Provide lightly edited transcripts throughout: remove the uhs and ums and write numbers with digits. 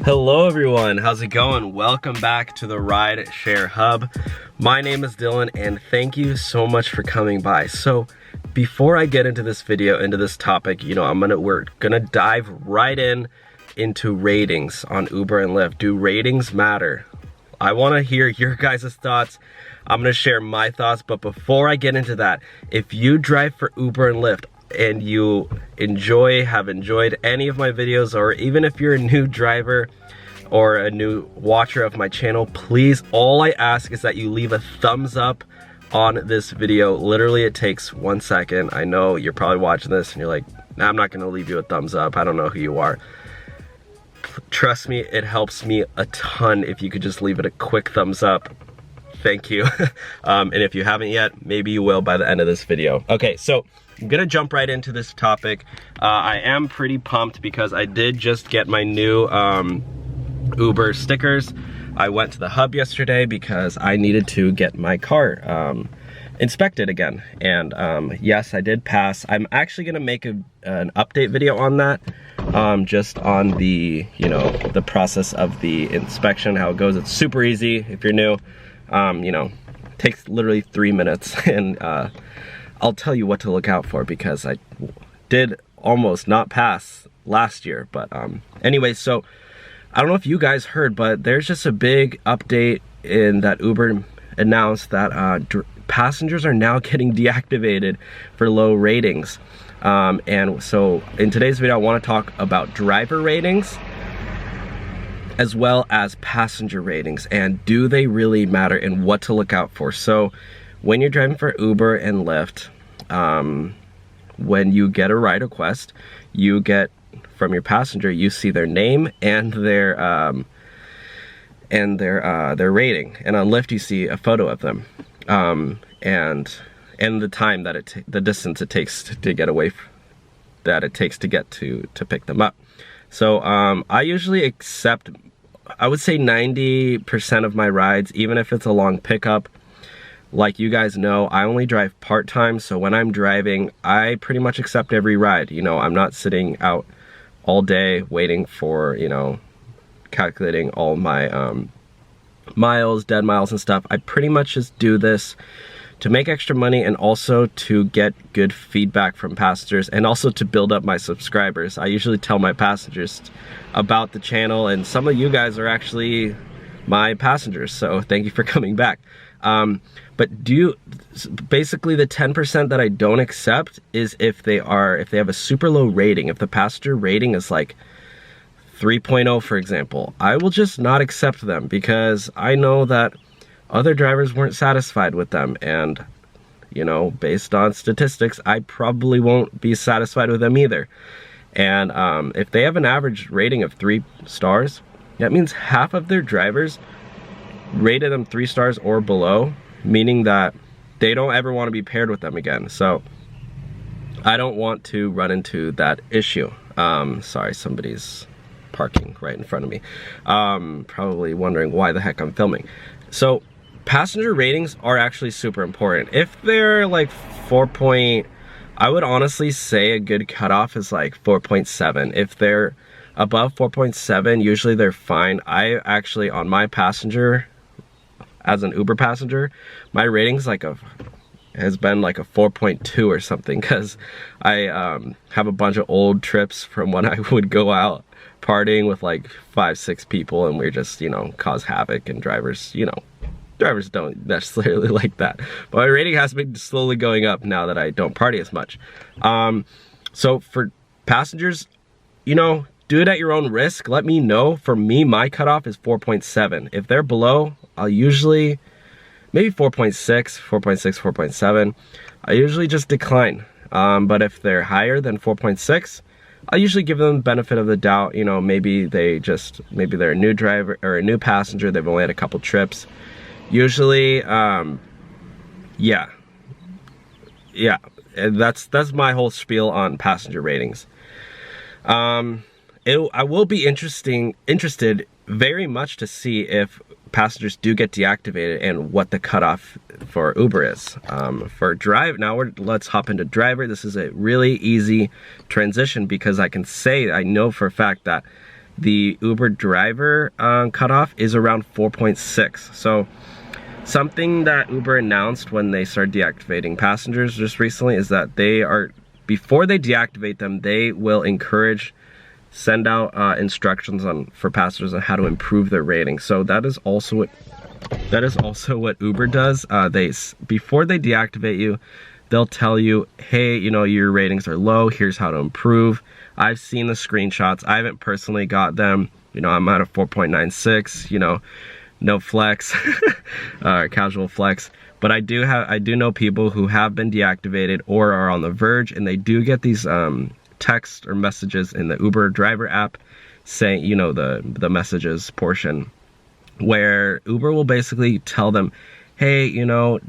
Hello everyone, how's it going? Welcome back to the Rideshare Hub. My name is Dylan and thank you so much for coming by. So before I get into this video, into this topic, we're gonna dive right into ratings on Uber and Lyft. Do ratings matter? I wanna hear your guys' thoughts. I'm gonna share my thoughts, but before I get into that, if you drive for Uber and Lyft and you have enjoyed any of my videos, or even if you're a new driver or a new watcher of my channel, please, all I ask is that you leave a thumbs up on this video. Literally, it takes 1 second. I know you're probably watching this and you're like, nah, I'm not gonna leave you a thumbs up. I don't know who you are. Trust me, it helps me a ton if you could just leave it a quick thumbs up. Thank you. And if you haven't yet, maybe you will by the end of this video. Okay, so I'm gonna jump right into this topic. I am pretty pumped because I did just get my new Uber stickers. I went to the hub yesterday because I needed to get my car inspected again. And yes, I did pass. I'm actually gonna make an update video on that. Just on the, the process of the inspection, how it goes. It's super easy if you're new. Takes literally 3 minutes, and I'll tell you what to look out for because I did almost not pass last year. But anyway, so I don't know if you guys heard, but there's just a big update in that Uber announced that passengers are now getting deactivated for low ratings. And so in today's video, I want to talk about driver ratings as well as passenger ratings, and do they really matter and what to look out for. So when you're driving for Uber and Lyft, when you get a ride request, you get from your passenger, you see their name and their rating. And on Lyft, you see a photo of them, and the time that the distance it takes to get away, that it takes to get to pick them up. So I usually accept, I would say 90% of my rides, even if it's a long pickup. Like you guys know, I only drive part-time, so when I'm driving, I pretty much accept every ride. I'm not sitting out all day waiting for, calculating all my miles, dead miles and stuff. I pretty much just do this to make extra money and also to get good feedback from passengers and also to build up my subscribers. I usually tell my passengers about the channel, and some of you guys are actually my passengers, so thank you for coming back. But basically the 10% that I don't accept is if they have a super low rating. If the passenger rating is like 3.0, for example, I will just not accept them because I know that other drivers weren't satisfied with them, and based on statistics, I probably won't be satisfied with them either. And if they have an average rating of 3 stars, that means half of their drivers rated them 3 stars or below, meaning that they don't ever want to be paired with them again. So I don't want to run into that issue. Sorry, somebody's parking right in front of me. Probably wondering why the heck I'm filming. So passenger ratings are actually super important. If they're like I would honestly say a good cutoff is like 4.7. If they're above 4.7, usually they're fine. I actually, on my passenger, as an Uber passenger, my ratings has been like a 4.2 or something, because I have a bunch of old trips from when I would go out partying with like 5-6 people, and we're just, cause havoc, and drivers don't necessarily like that. But my rating has been slowly going up now that I don't party as much. So for passengers, do it at your own risk. Let me know. For me, my cutoff is 4.7. If they're below, I'll usually, maybe 4.6, 4.7. I usually just decline. But if they're higher than 4.6, I usually give them the benefit of the doubt. Maybe they're a new driver or a new passenger. They've only had a couple trips. Usually, yeah. That's my whole spiel on passenger ratings. I will be interested very much to see if passengers do get deactivated and what the cutoff for Uber is. For let's hop into driver. This is a really easy transition because I know for a fact that The Uber driver cutoff is around 4.6. So something that Uber announced when they started deactivating passengers just recently is that they are, before they deactivate them, they will send out instructions for passengers on how to improve their rating. So that is also what Uber does. Before they deactivate you, they'll tell you, hey, you know, your ratings are low, here's how to improve. I've seen the screenshots. I haven't personally got them. You know, I'm at a 4.96, you know, no flex, casual flex. But I do know people who have been deactivated or are on the verge, and they do get these text or messages in the Uber driver app saying, you know, the messages portion, where Uber will basically tell them, hey, you know,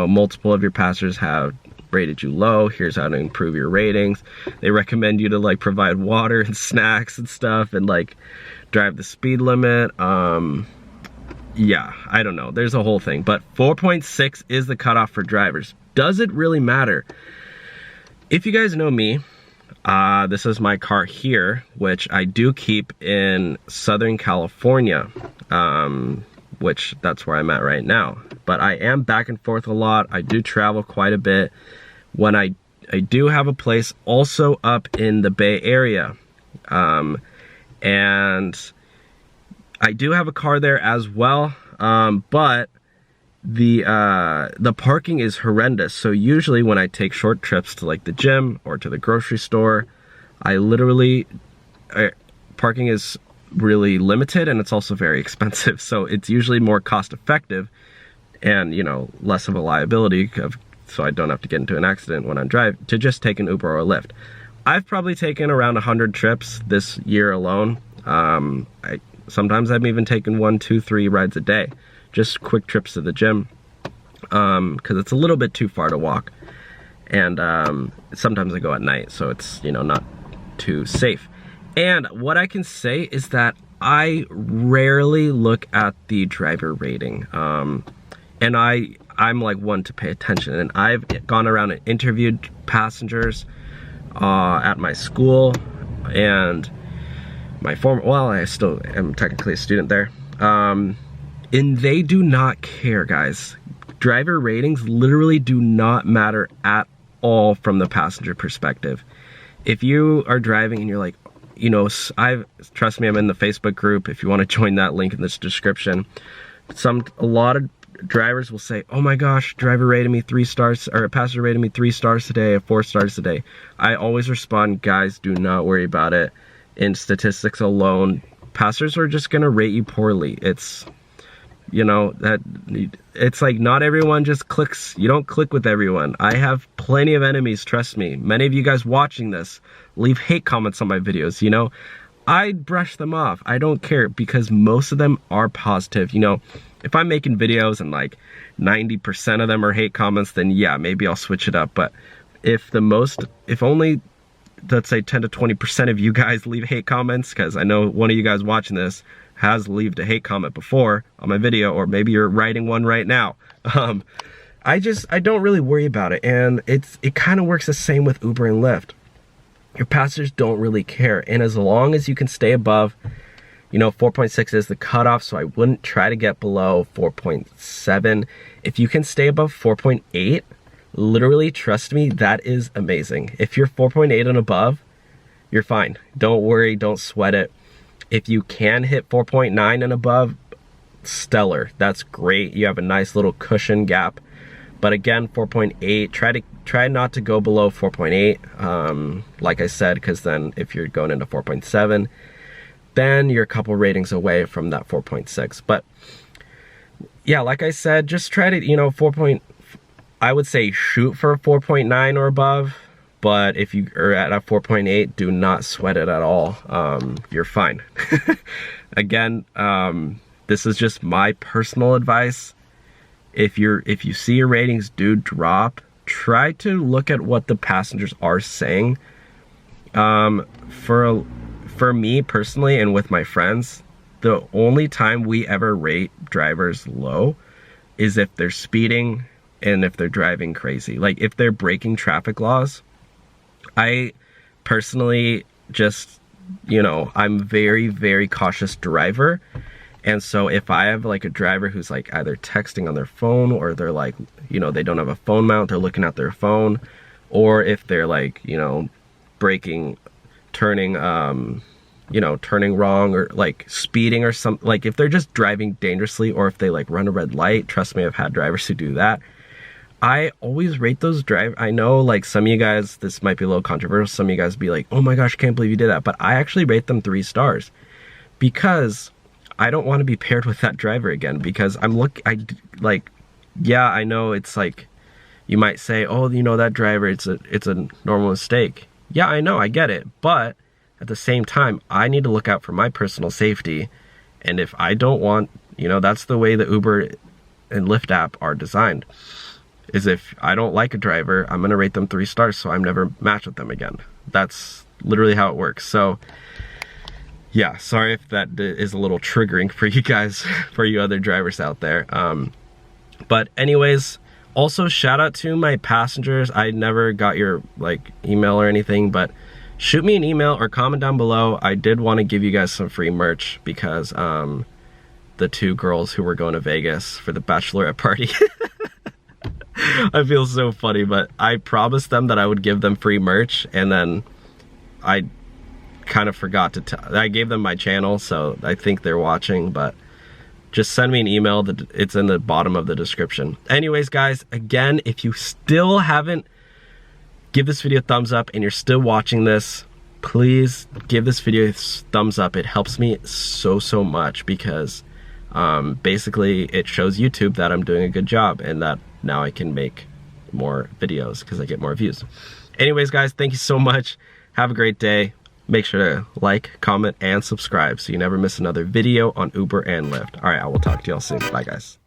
multiple of your passengers have rated you low, here's how to improve your ratings. They recommend you to like provide water and snacks and stuff, and like drive the speed limit. Yeah, I don't know, there's a whole thing, but 4.6 is the cutoff for drivers. Does it really matter? If you guys know me, this is my car here, which I do keep in Southern California, which that's where I'm at right now. But I am back and forth a lot. I do travel quite a bit. When I do have a place also up in the Bay Area, and I do have a car there as well, but the parking is horrendous. So usually when I take short trips to like the gym or to the grocery store, parking is really limited, and it's also very expensive. So it's usually more cost effective and, you know, less of a liability, so I don't have to get into an accident when I'm driving, to just take an Uber or a Lyft. I've probably taken around 100 trips this year alone. Sometimes I've even taken 1, 2, 3 rides a day, just quick trips to the gym, because it's a little bit too far to walk. And sometimes I go at night, so it's, you know, not too safe. And what I can say is that I rarely look at the driver rating. And I'm like one to pay attention. And I've gone around and interviewed passengers at my school and my I still am technically a student there. And they do not care, guys. Driver ratings literally do not matter at all from the passenger perspective. If you are driving and you're like, you know, trust me, I'm in the Facebook group. If you want to join that, link in this description. A lot of drivers will say, oh my gosh, driver rated me 3 stars, or a passenger rated me 3 stars today, or 4 stars today. I always respond, guys, do not worry about it. In statistics alone, passengers are just gonna rate you poorly. It's, you know, it's like not everyone just clicks. You don't click with everyone. I have plenty of enemies, trust me. Many of you guys watching this leave hate comments on my videos, you know. I brush them off. I don't care, because most of them are positive. You know, if I'm making videos and like 90% of them are hate comments, then yeah, maybe I'll switch it up. But if only, let's say 10 to 20% of you guys leave hate comments, because I know one of you guys watching this has left a hate comment before on my video, or maybe you're writing one right now. I don't really worry about it. And it kind of works the same with Uber and Lyft. Your passengers don't really care. And as long as you can stay above, you know, 4.6 is the cutoff, so I wouldn't try to get below 4.7. If you can stay above 4.8, literally, trust me, that is amazing. If you're 4.8 and above, you're fine. Don't worry, don't sweat it. If you can hit 4.9 and above, stellar. That's great. You have a nice little cushion gap. But again, 4.8, try not to go below 4.8, like I said, because then if you're going into 4.7, then you're a couple ratings away from that 4.6. But yeah, like I said, just try to, you know, I would say shoot for a 4.9 or above. But if you are at a 4.8, do not sweat it at all. You're fine. Again, this is just my personal advice. If you see your ratings do drop, try to look at what the passengers are saying. For me personally, and with my friends, the only time we ever rate drivers low is if they're speeding and if they're driving crazy. Like if they're breaking traffic laws, I personally just you know, I'm very, very cautious driver. And so if I have like a driver who's like either texting on their phone, or they're like, you know, they don't have a phone mount, they're looking at their phone, or if they're like, you know, braking, turning, you know, turning wrong, or like speeding or something, like if they're just driving dangerously, or if they like run a red light, trust me, I've had drivers who do that. I always rate those I know like some of you guys, this might be a little controversial, some of you guys be like, oh my gosh, I can't believe you did that. But I actually rate them 3 stars because I don't want to be paired with that driver again, because yeah, I know it's like, you might say, oh, you know, that driver, it's a normal mistake. Yeah, I know, I get it. But at the same time, I need to look out for my personal safety. And if I don't want, you know, that's the way the Uber and Lyft app are designed. Is if I don't like a driver, I'm gonna rate them 3 stars so I'm never matched with them again. That's literally how it works. So yeah, sorry if that is a little triggering for you guys, for you other drivers out there. But anyways, also shout out to my passengers. I never got your like email or anything, but shoot me an email or comment down below. I did want to give you guys some free merch because the 2 girls who were going to Vegas for the bachelorette party, I feel so funny, but I promised them that I would give them free merch, and then I kind of forgot to I gave them my channel, so I think they're watching, but just send me an email. It's in the bottom of the description. Anyways, guys, again, if you still haven't give this video a thumbs up and you're still watching this, please give this video a thumbs up. It helps me so much because basically it shows YouTube that I'm doing a good job and that now I can make more videos because I get more views. Anyways, guys, thank you so much. Have a great day. Make sure to like, comment, and subscribe so you never miss another video on Uber and Lyft. All right, I will talk to y'all soon. Bye, guys.